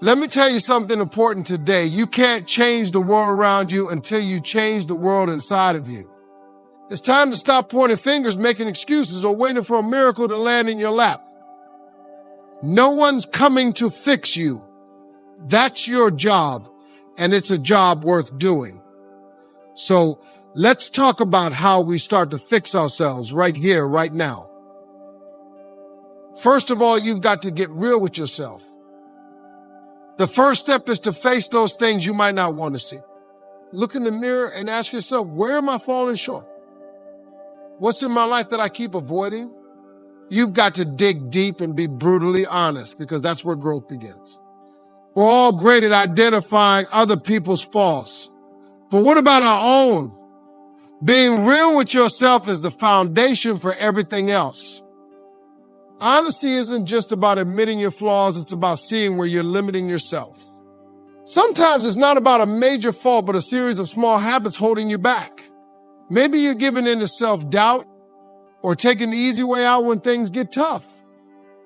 Let me tell you something important today. You can't change the world around you until you change the world inside of you. It's time to stop pointing fingers, making excuses, or waiting for a miracle to land in your lap. No one's coming to fix you. That's your job, and it's a job worth doing. So let's talk about how we start to fix ourselves right here, right now. First of all, you've got to get real with yourself. The first step is to face those things you might not want to see. Look in the mirror and ask yourself, where am I falling short? What's in my life that I keep avoiding? You've got to dig deep and be brutally honest, because that's where growth begins. We're all great at identifying other people's faults. But what about our own? Being real with yourself is the foundation for everything else. Honesty isn't just about admitting your flaws, it's about seeing where you're limiting yourself. Sometimes it's not about a major fault, but a series of small habits holding you back. Maybe you're giving in to self-doubt or taking the easy way out when things get tough.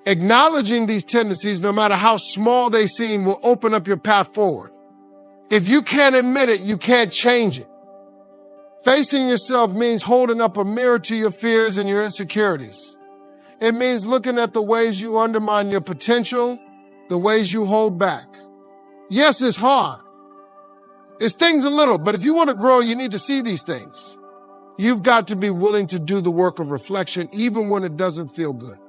Acknowledging these tendencies, no matter how small they seem, will open up your path forward. If you can't admit it, you can't change it. Facing yourself means holding up a mirror to your fears and your insecurities. It means looking at the ways you undermine your potential, the ways you hold back. Yes, it's hard. It stings a little, but if you want to grow, you need to see these things. You've got to be willing to do the work of reflection, even when it doesn't feel good.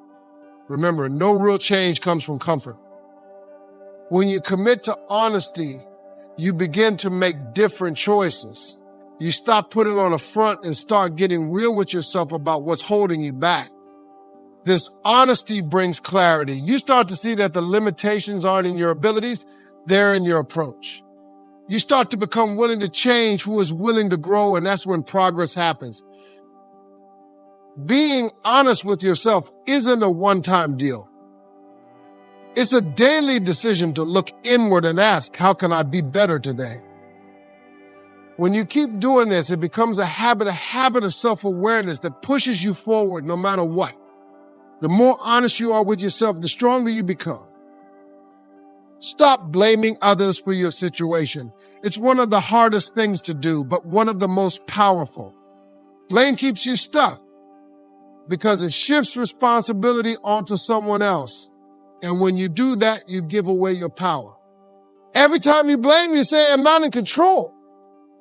Remember, no real change comes from comfort. When you commit to honesty, you begin to make different choices. You stop putting on a front and start getting real with yourself about what's holding you back. This honesty brings clarity. You start to see that the limitations aren't in your abilities, they're in your approach. You start to become willing to change, who is willing to grow, and that's when progress happens. Being honest with yourself isn't a one-time deal. It's a daily decision to look inward and ask, how can I be better today? When you keep doing this, it becomes a habit of self-awareness that pushes you forward no matter what. The more honest you are with yourself, the stronger you become. Stop blaming others for your situation. It's one of the hardest things to do, but one of the most powerful. Blame keeps you stuck because it shifts responsibility onto someone else. And when you do that, you give away your power. Every time you blame, you say, I'm not in control.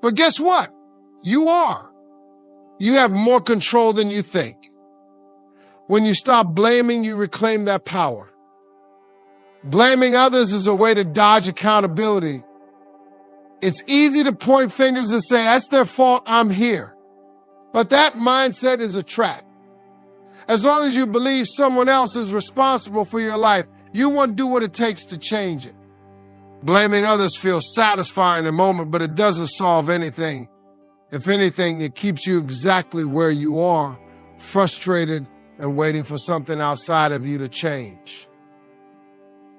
But guess what? You are. You have more control than you think. When you stop blaming, you reclaim that power. Blaming others is a way to dodge accountability. It's easy to point fingers and say, that's their fault, I'm here. But that mindset is a trap. As long as you believe someone else is responsible for your life, you won't do what it takes to change it. Blaming others feels satisfying in a moment, but it doesn't solve anything. If anything, it keeps you exactly where you are, frustrated and waiting for something outside of you to change.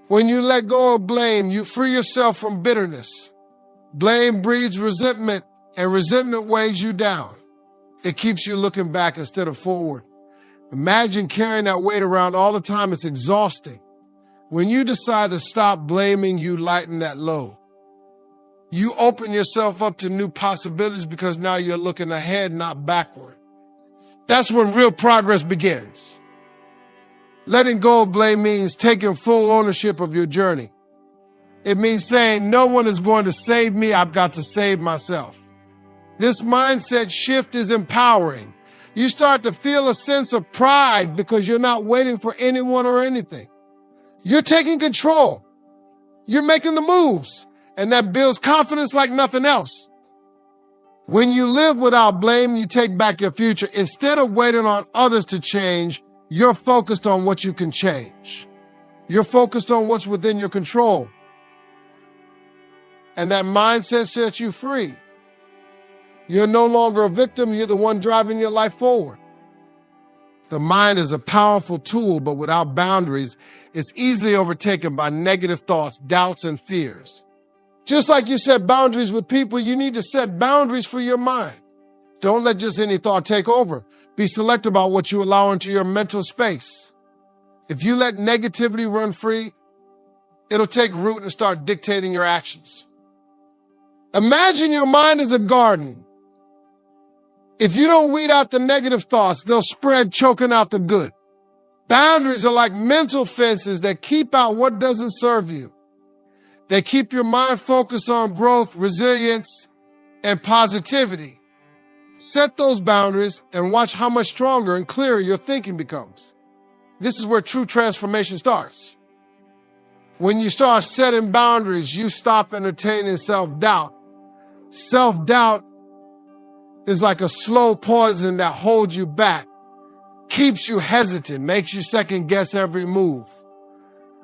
When you let go of blame, you free yourself from bitterness. Blame breeds resentment, and resentment weighs you down. It keeps you looking back instead of forward. Imagine carrying that weight around all the time. It's exhausting. When you decide to stop blaming, you lighten that load. You open yourself up to new possibilities because now you're looking ahead, not backward. That's when real progress begins. Letting go of blame means taking full ownership of your journey. It means saying, no one is going to save me, I've got to save myself. This mindset shift is empowering. You start to feel a sense of pride because you're not waiting for anyone or anything. You're taking control. You're making the moves, and that builds confidence like nothing else. When you live without blame, you take back your future. Instead of waiting on others to change, you're focused on what you can change. You're focused on what's within your control. And that mindset sets you free. You're no longer a victim, you're the one driving your life forward. The mind is a powerful tool, but without boundaries, it's easily overtaken by negative thoughts, doubts, and fears. Just like you set boundaries with people, you need to set boundaries for your mind. Don't let just any thought take over. Be selective about what you allow into your mental space. If you let negativity run free, it'll take root and start dictating your actions. Imagine your mind is a garden. If you don't weed out the negative thoughts, they'll spread, choking out the good. Boundaries are like mental fences that keep out what doesn't serve you. They keep your mind focused on growth, resilience, and positivity. Set those boundaries and watch how much stronger and clearer your thinking becomes. This is where true transformation starts. When you start setting boundaries, you stop entertaining self-doubt. Self-doubt is like a slow poison that holds you back, keeps you hesitant, makes you second guess every move.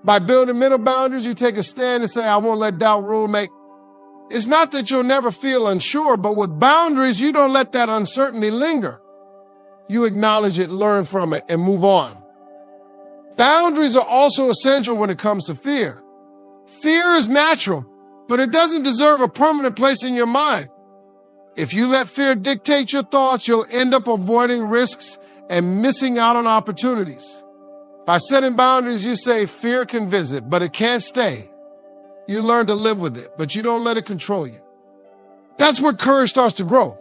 By building mental boundaries, you take a stand and say, I won't let doubt rule me. It's not that you'll never feel unsure, but with boundaries, you don't let that uncertainty linger. You acknowledge it, learn from it, and move on. Boundaries are also essential when it comes to fear. Fear is natural, but it doesn't deserve a permanent place in your mind. If you let fear dictate your thoughts, you'll end up avoiding risks and missing out on opportunities. By setting boundaries, you say fear can visit, but it can't stay. You learn to live with it, but you don't let it control you. That's where courage starts to grow.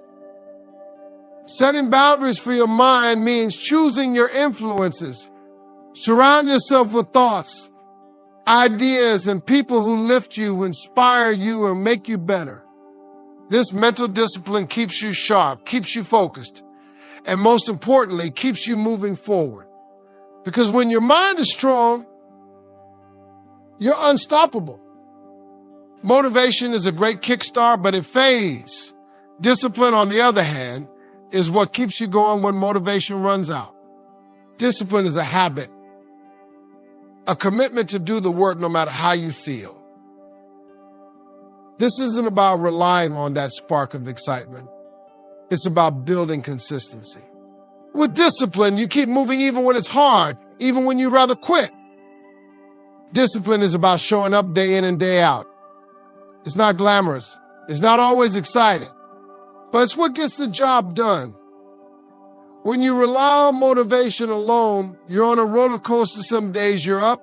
Setting boundaries for your mind means choosing your influences. Surround yourself with thoughts, ideas, and people who lift you, who inspire you, and make you better. This mental discipline keeps you sharp, keeps you focused, and most importantly, keeps you moving forward. Because when your mind is strong, you're unstoppable. Motivation is a great kickstart, but it fades. Discipline, on the other hand, is what keeps you going when motivation runs out. Discipline is a habit, a commitment to do the work no matter how you feel. This isn't about relying on that spark of excitement. It's about building consistency. With discipline, you keep moving even when it's hard, even when you'd rather quit. Discipline is about showing up day in and day out. It's not glamorous. It's not always exciting, but it's what gets the job done. When you rely on motivation alone, you're on a roller coaster. Some days you're up,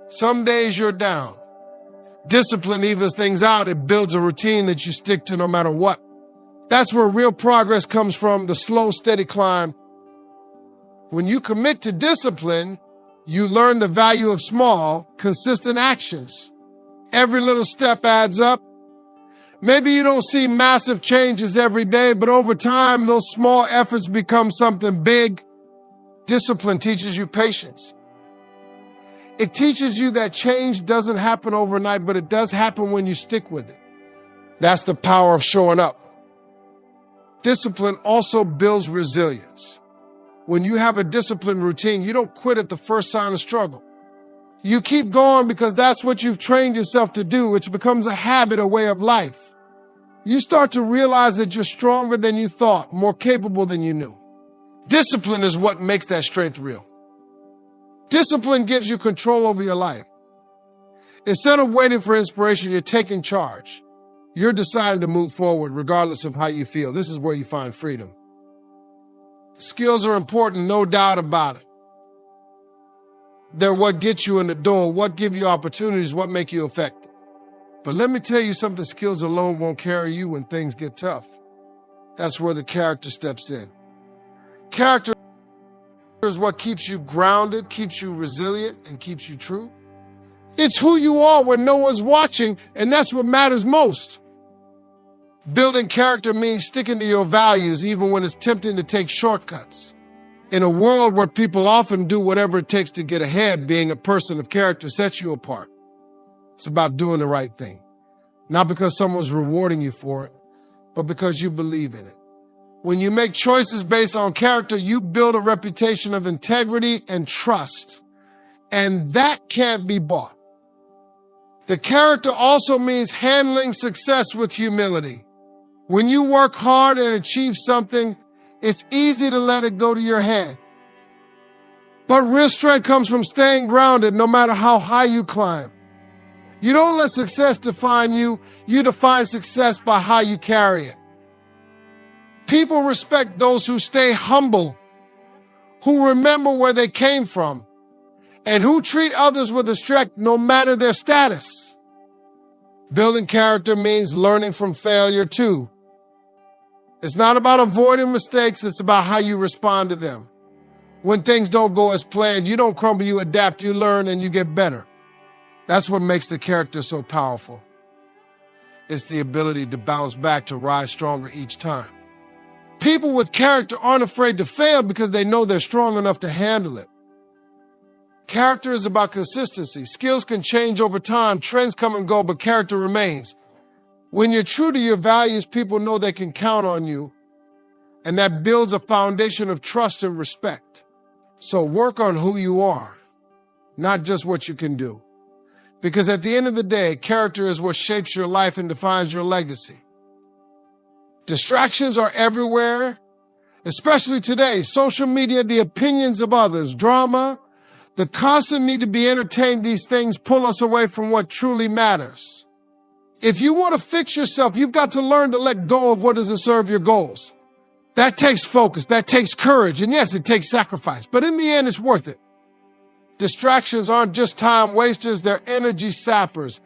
some days you're down. Discipline evens things out. It builds a routine that you stick to no matter what. That's where real progress comes from, the slow, steady climb. When you commit to discipline, you learn the value of small, consistent actions. Every little step adds up. Maybe you don't see massive changes every day, but over time, those small efforts become something big. Discipline teaches you patience. It teaches you that change doesn't happen overnight, but it does happen when you stick with it. That's the power of showing up. Discipline also builds resilience. When you have a disciplined routine, you don't quit at the first sign of struggle. You keep going because that's what you've trained yourself to do, which becomes a habit, a way of life. You start to realize that you're stronger than you thought, more capable than you knew. Discipline is what makes that strength real. Discipline gives you control over your life. Instead of waiting for inspiration, you're taking charge. You're deciding to move forward regardless of how you feel. This is where you find freedom. Skills are important, no doubt about it. They're what gets you in the door, what give you opportunities, what make you effective. But let me tell you something, skills alone won't carry you when things get tough. That's where the character steps in. Character is what keeps you grounded, keeps you resilient, and keeps you true. It's who you are when no one's watching, and that's what matters most. Building character means sticking to your values even when it's tempting to take shortcuts. In a world where people often do whatever it takes to get ahead, being a person of character sets you apart. It's about doing the right thing. Not because someone's rewarding you for it, but because you believe in it. When you make choices based on character, you build a reputation of integrity and trust. And that can't be bought. The character also means handling success with humility. When you work hard and achieve something, it's easy to let it go to your head. But real strength comes from staying grounded no matter how high you climb. You don't let success define you. You define success by how you carry it. People respect those who stay humble, who remember where they came from, and who treat others with respect no matter their status. Building character means learning from failure too. It's not about avoiding mistakes, it's about how you respond to them. When things don't go as planned, you don't crumble, you adapt, you learn, and you get better. That's what makes the character so powerful. It's the ability to bounce back, to rise stronger each time. People with character aren't afraid to fail because they know they're strong enough to handle it. Character is about consistency. Skills can change over time, trends come and go, but character remains. When you're true to your values, people know they can count on you, and that builds a foundation of trust and respect. So work on who you are, not just what you can do. Because at the end of the day, character is what shapes your life and defines your legacy. Distractions are everywhere, especially today. Social media, the opinions of others, drama, the constant need to be entertained. These things pull us away from what truly matters. If you want to fix yourself, you've got to learn to let go of what doesn't serve your goals. That takes focus, that takes courage, and yes, it takes sacrifice, but in the end, it's worth it. Distractions aren't just time wasters, they're energy sappers.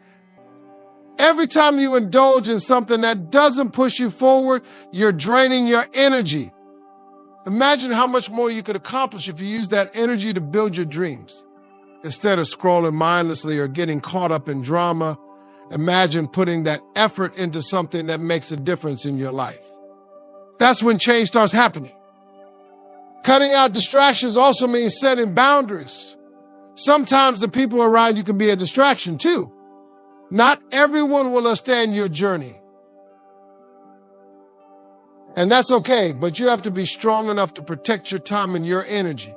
Every time you indulge in something that doesn't push you forward, you're draining your energy. Imagine how much more you could accomplish if you use that energy to build your dreams. Instead of scrolling mindlessly or getting caught up in drama, imagine putting that effort into something that makes a difference in your life. That's when change starts happening. Cutting out distractions also means setting boundaries. Sometimes the people around you can be a distraction too. Not everyone will understand your journey. And that's okay, but you have to be strong enough to protect your time and your energy.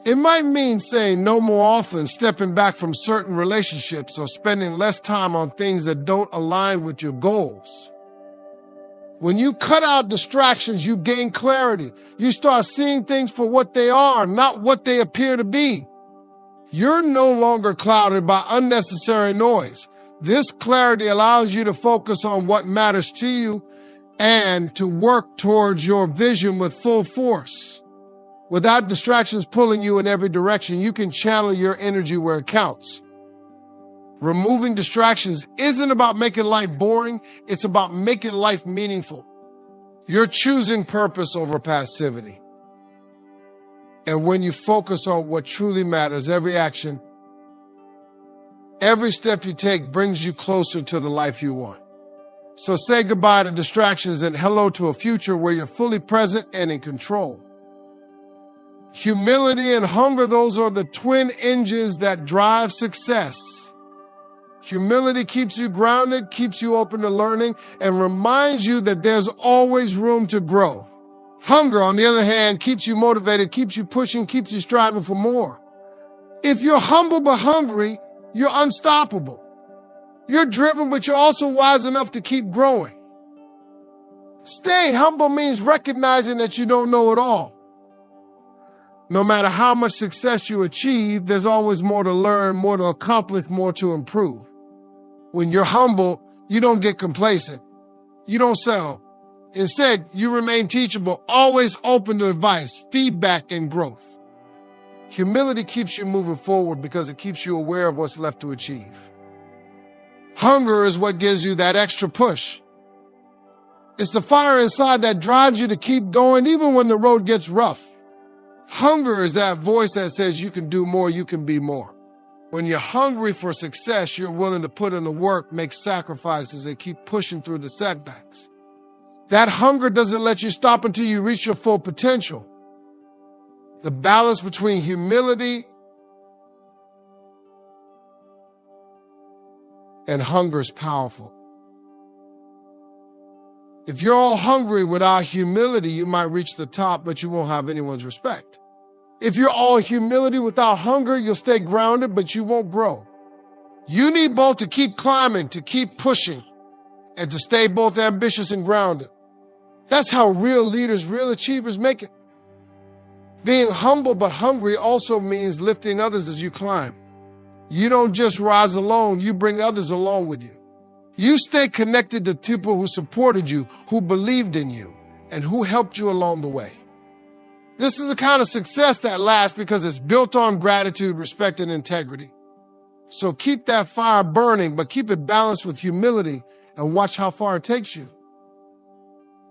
It might mean saying no more often, stepping back from certain relationships, or spending less time on things that don't align with your goals. When you cut out distractions, you gain clarity. You start seeing things for what they are, not what they appear to be. You're no longer clouded by unnecessary noise. This clarity allows you to focus on what matters to you and to work towards your vision with full force. Without distractions pulling you in every direction, you can channel your energy where it counts. Removing distractions isn't about making life boring, it's about making life meaningful. You're choosing purpose over passivity. And when you focus on what truly matters, every action, every step you take brings you closer to the life you want. So say goodbye to distractions and hello to a future where you're fully present and in control. Humility and hunger, those are the twin engines that drive success. Humility keeps you grounded, keeps you open to learning, and reminds you that there's always room to grow. Hunger, on the other hand, keeps you motivated, keeps you pushing, keeps you striving for more. If you're humble but hungry, you're unstoppable. You're driven, but you're also wise enough to keep growing. Staying humble means recognizing that you don't know it all. No matter how much success you achieve, there's always more to learn, more to accomplish, more to improve. When you're humble, you don't get complacent. You don't settle. Instead, you remain teachable, always open to advice, feedback, and growth. Humility keeps you moving forward because it keeps you aware of what's left to achieve. Hunger is what gives you that extra push. It's the fire inside that drives you to keep going even when the road gets rough. Hunger is that voice that says you can do more, you can be more. When you're hungry for success, you're willing to put in the work, make sacrifices, and keep pushing through the setbacks. That hunger doesn't let you stop until you reach your full potential. The balance between humility and hunger is powerful. If you're all hungry without humility, you might reach the top, but you won't have anyone's respect. If you're all humility without hunger, you'll stay grounded, but you won't grow. You need both to keep climbing, to keep pushing, and to stay both ambitious and grounded. That's how real leaders, real achievers make it. Being humble but hungry also means lifting others as you climb. You don't just rise alone, you bring others along with you. You stay connected to people who supported you, who believed in you, and who helped you along the way. This is the kind of success that lasts because it's built on gratitude, respect, and integrity. So keep that fire burning, but keep it balanced with humility and watch how far it takes you.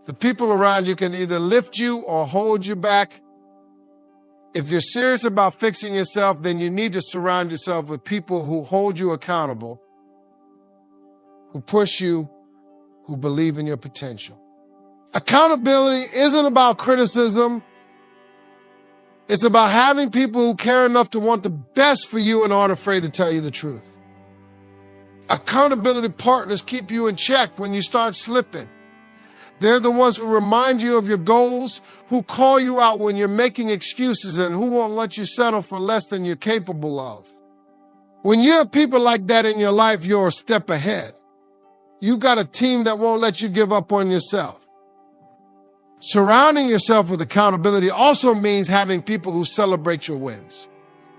The people around you can either lift you or hold you back. If you're serious about fixing yourself, then you need to surround yourself with people who hold you accountable, who push you, who believe in your potential. Accountability isn't about criticism. It's about having people who care enough to want the best for you and aren't afraid to tell you the truth. Accountability partners keep you in check when you start slipping. They're the ones who remind you of your goals, who call you out when you're making excuses, and who won't let you settle for less than you're capable of. When you have people like that in your life, you're a step ahead. You got a team that won't let you give up on yourself. Surrounding yourself with accountability also means having people who celebrate your wins.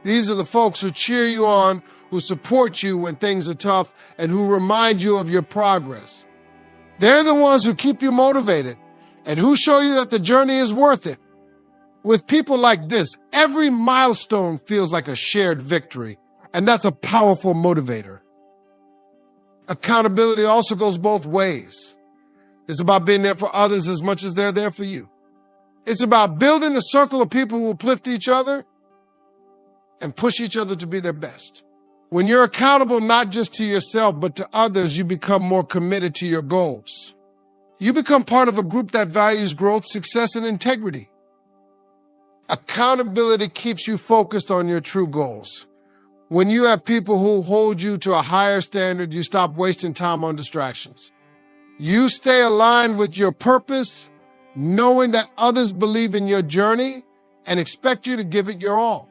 These are the folks who cheer you on, who support you when things are tough, and who remind you of your progress. They're the ones who keep you motivated and who show you that the journey is worth it. With people like this, every milestone feels like a shared victory, and that's a powerful motivator. Accountability also goes both ways. It's about being there for others as much as they're there for you. It's about building a circle of people who uplift each other and push each other to be their best. When you're accountable not just to yourself, but to others, you become more committed to your goals. You become part of a group that values growth, success, and integrity. Accountability keeps you focused on your true goals. When you have people who hold you to a higher standard, you stop wasting time on distractions. You stay aligned with your purpose, knowing that others believe in your journey and expect you to give it your all.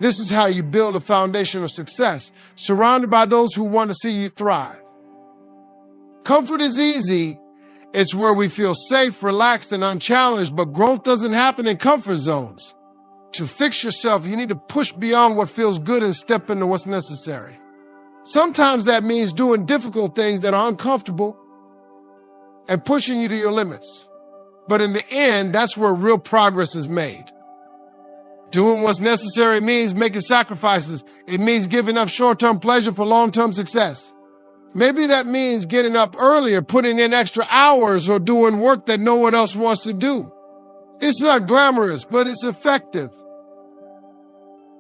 This is how you build a foundation of success, surrounded by those who want to see you thrive. Comfort is easy. It's where we feel safe, relaxed, and unchallenged, but growth doesn't happen in comfort zones. To fix yourself, you need to push beyond what feels good and step into what's necessary. Sometimes that means doing difficult things that are uncomfortable and pushing you to your limits. But in the end, that's where real progress is made. Doing what's necessary means making sacrifices. It means giving up short-term pleasure for long-term success. Maybe that means getting up earlier, putting in extra hours, or doing work that no one else wants to do. It's not glamorous, but it's effective.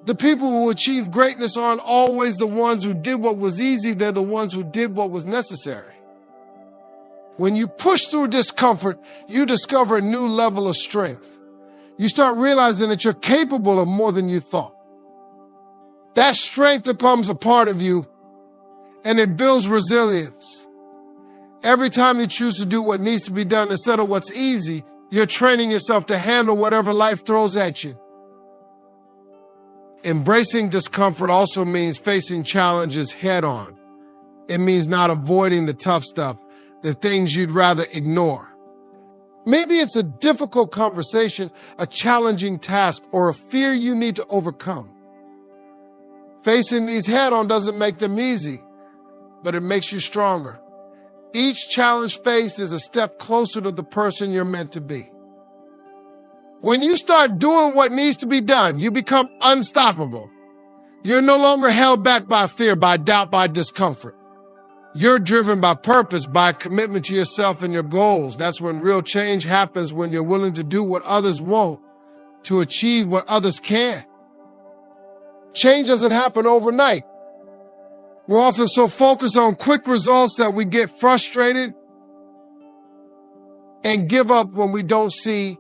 The people who achieve greatness aren't always the ones who did what was easy. They're the ones who did what was necessary. When you push through discomfort, you discover a new level of strength. You start realizing that you're capable of more than you thought. That strength becomes a part of you, and it builds resilience. Every time you choose to do what needs to be done instead of what's easy, you're training yourself to handle whatever life throws at you. Embracing discomfort also means facing challenges head on. It means not avoiding the tough stuff, the things you'd rather ignore. Maybe it's a difficult conversation, a challenging task, or a fear you need to overcome. Facing these head on doesn't make them easy, but it makes you stronger. Each challenge faced is a step closer to the person you're meant to be. When you start doing what needs to be done, you become unstoppable. You're no longer held back by fear, by doubt, by discomfort. You're driven by purpose, by commitment to yourself and your goals. That's when real change happens, when you're willing to do what others won't, to achieve what others can't. Change doesn't happen overnight. We're often so focused on quick results that we get frustrated and give up when we don't see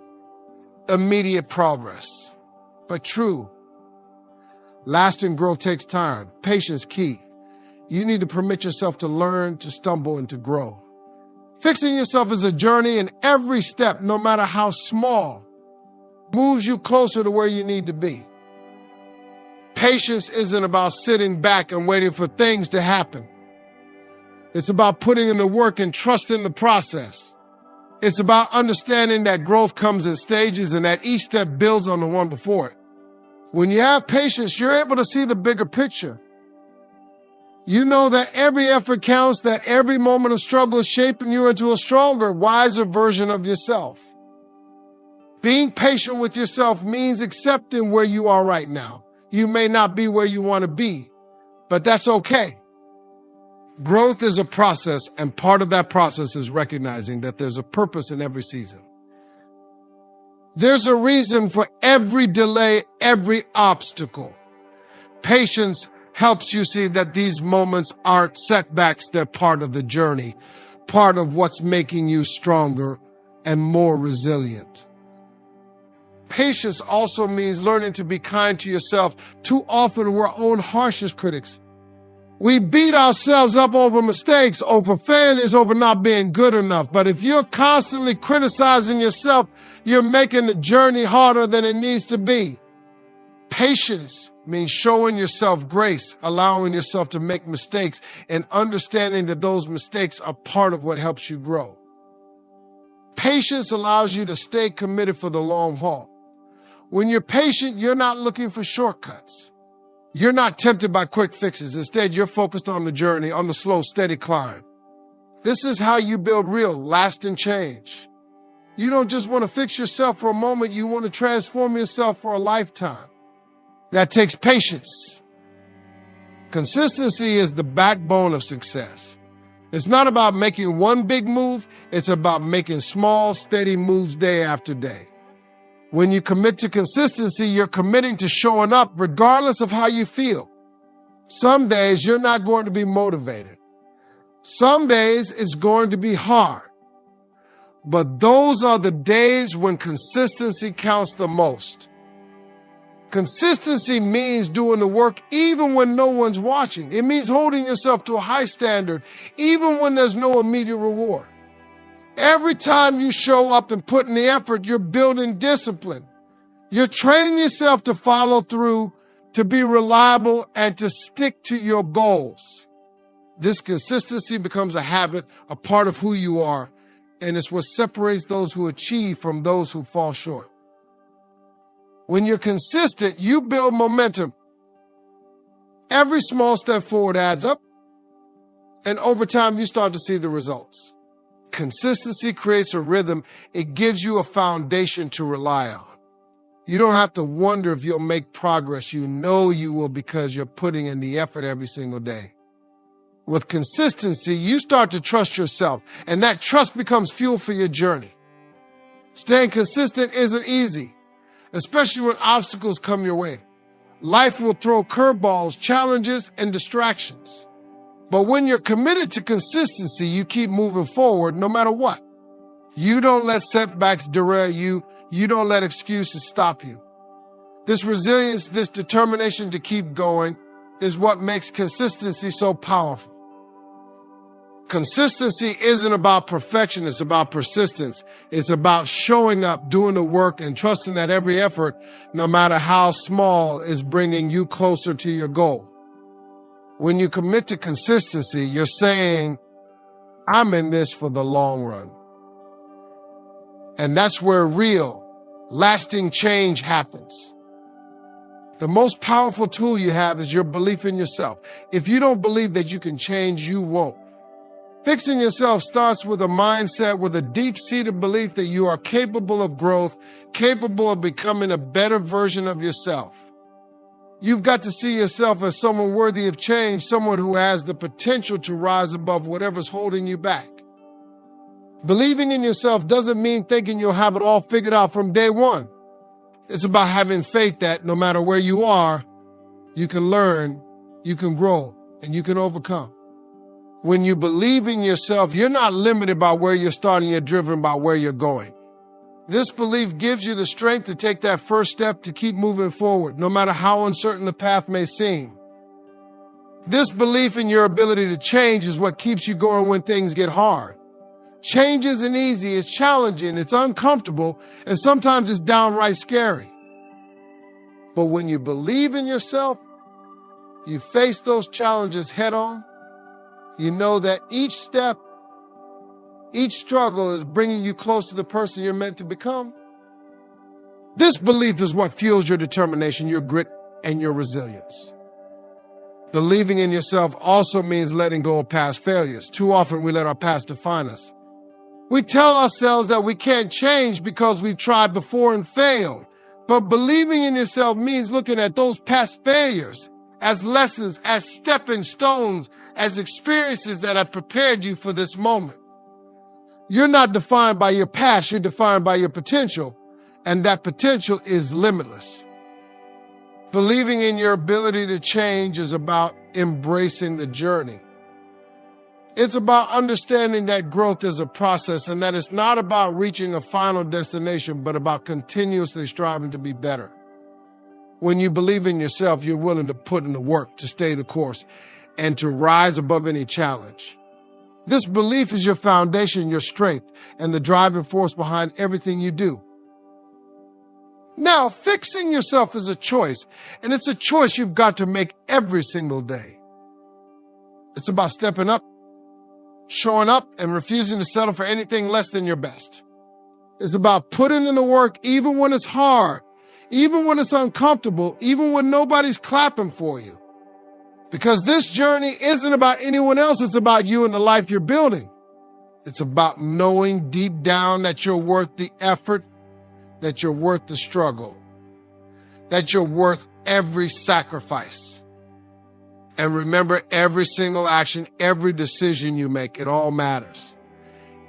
immediate progress. But true, lasting growth takes time. Patience key. You need to permit yourself to learn, to stumble, and to grow. Fixing yourself is a journey, and every step, no matter how small, moves you closer to where you need to be. Patience isn't about sitting back and waiting for things to happen. It's about putting in the work and trusting the process. It's about understanding that growth comes in stages and that each step builds on the one before it. When you have patience, you're able to see the bigger picture. You know that every effort counts, that every moment of struggle is shaping you into a stronger, wiser version of yourself. Being patient with yourself means accepting where you are right now. You may not be where you want to be, but that's okay. Growth is a process, and part of that process is recognizing that there's a purpose in every season. There's a reason for every delay, every obstacle. Patience helps you see that these moments aren't setbacks, they're part of the journey, part of what's making you stronger and more resilient. Patience also means learning to be kind to yourself. Too often we're our own harshest critics. We beat ourselves up over mistakes, over failures, over not being good enough. But if you're constantly criticizing yourself, you're making the journey harder than it needs to be. Patience means showing yourself grace, allowing yourself to make mistakes, and understanding that those mistakes are part of what helps you grow. Patience allows you to stay committed for the long haul. When you're patient, you're not looking for shortcuts. You're not tempted by quick fixes. Instead, you're focused on the journey, on the slow, steady climb. This is how you build real, lasting change. You don't just want to fix yourself for a moment. You want to transform yourself for a lifetime. That takes patience. Consistency is the backbone of success. It's not about making one big move. It's about making small, steady moves day after day. When you commit to consistency, you're committing to showing up regardless of how you feel. Some days you're not going to be motivated. Some days it's going to be hard. But those are the days when consistency counts the most. Consistency means doing the work even when no one's watching. It means holding yourself to a high standard even when there's no immediate reward. Every time you show up and put in the effort, you're building discipline. You're training yourself to follow through, to be reliable, and to stick to your goals. This consistency becomes a habit, a part of who you are, and it's what separates those who achieve from those who fall short. When you're consistent, you build momentum. Every small step forward adds up, and over time, you start to see the results. Consistency creates a rhythm. It gives you a foundation to rely on. You don't have to wonder if you'll make progress. You know you will because you're putting in the effort every single day. With consistency, you start to trust yourself, and that trust becomes fuel for your journey. Staying consistent isn't easy, especially when obstacles come your way. Life will throw curveballs, challenges, and distractions. But when you're committed to consistency, you keep moving forward no matter what. You don't let setbacks derail you. You don't let excuses stop you. This resilience, this determination to keep going is what makes consistency so powerful. Consistency isn't about perfection. It's about persistence. It's about showing up, doing the work, and trusting that every effort, no matter how small, is bringing you closer to your goal. When you commit to consistency, you're saying, I'm in this for the long run. And that's where real, lasting change happens. The most powerful tool you have is your belief in yourself. If you don't believe that you can change, you won't. Fixing yourself starts with a mindset, with a deep-seated belief that you are capable of growth, capable of becoming a better version of yourself. You've got to see yourself as someone worthy of change, someone who has the potential to rise above whatever's holding you back. Believing in yourself doesn't mean thinking you'll have it all figured out from day one. It's about having faith that no matter where you are, you can learn, you can grow, and you can overcome. When you believe in yourself, you're not limited by where you're starting, you're driven by where you're going. This belief gives you the strength to take that first step to keep moving forward, no matter how uncertain the path may seem. This belief in your ability to change is what keeps you going when things get hard. Change isn't easy, it's challenging, it's uncomfortable, and sometimes it's downright scary. But when you believe in yourself, you face those challenges head on, you know that each step, each struggle is bringing you close to the person you're meant to become. This belief is what fuels your determination, your grit, and your resilience. Believing in yourself also means letting go of past failures. Too often we let our past define us. We tell ourselves that we can't change because we've tried before and failed. But believing in yourself means looking at those past failures as lessons, as stepping stones, as experiences that have prepared you for this moment. You're not defined by your past, you're defined by your potential, and that potential is limitless. Believing in your ability to change is about embracing the journey. It's about understanding that growth is a process and that it's not about reaching a final destination, but about continuously striving to be better. When you believe in yourself, you're willing to put in the work to stay the course and to rise above any challenge. This belief is your foundation, your strength, and the driving force behind everything you do. Now, fixing yourself is a choice, and it's a choice you've got to make every single day. It's about stepping up, showing up, and refusing to settle for anything less than your best. It's about putting in the work even when it's hard, even when it's uncomfortable, even when nobody's clapping for you. Because this journey isn't about anyone else, it's about you and the life you're building. It's about knowing deep down that you're worth the effort, that you're worth the struggle, that you're worth every sacrifice. And remember, every single action, every decision you make, it all matters.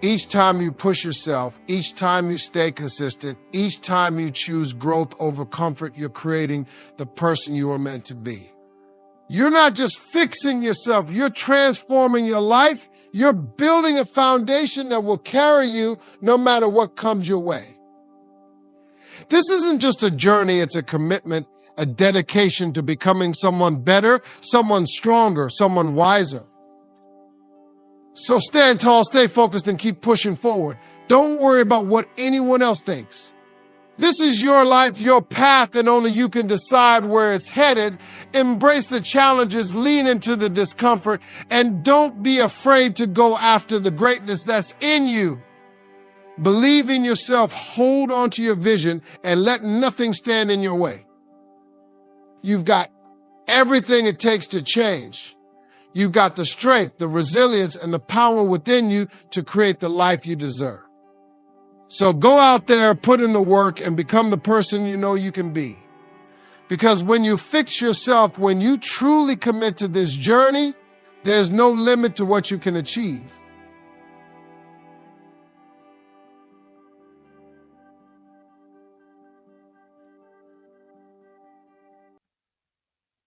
Each time you push yourself, each time you stay consistent, each time you choose growth over comfort, you're creating the person you are meant to be. You're not just fixing yourself, you're transforming your life. You're building a foundation that will carry you no matter what comes your way. This isn't just a journey, it's a commitment, a dedication to becoming someone better, someone stronger, someone wiser. So stand tall, stay focused, and keep pushing forward. Don't worry about what anyone else thinks. This is your life, your path, and only you can decide where it's headed. Embrace the challenges, lean into the discomfort, and don't be afraid to go after the greatness that's in you. Believe in yourself, hold on to your vision, and let nothing stand in your way. You've got everything it takes to change. You've got the strength, the resilience, and the power within you to create the life you deserve. So go out there, put in the work, and become the person you know you can be. Because when you fix yourself, when you truly commit to this journey, there's no limit to what you can achieve.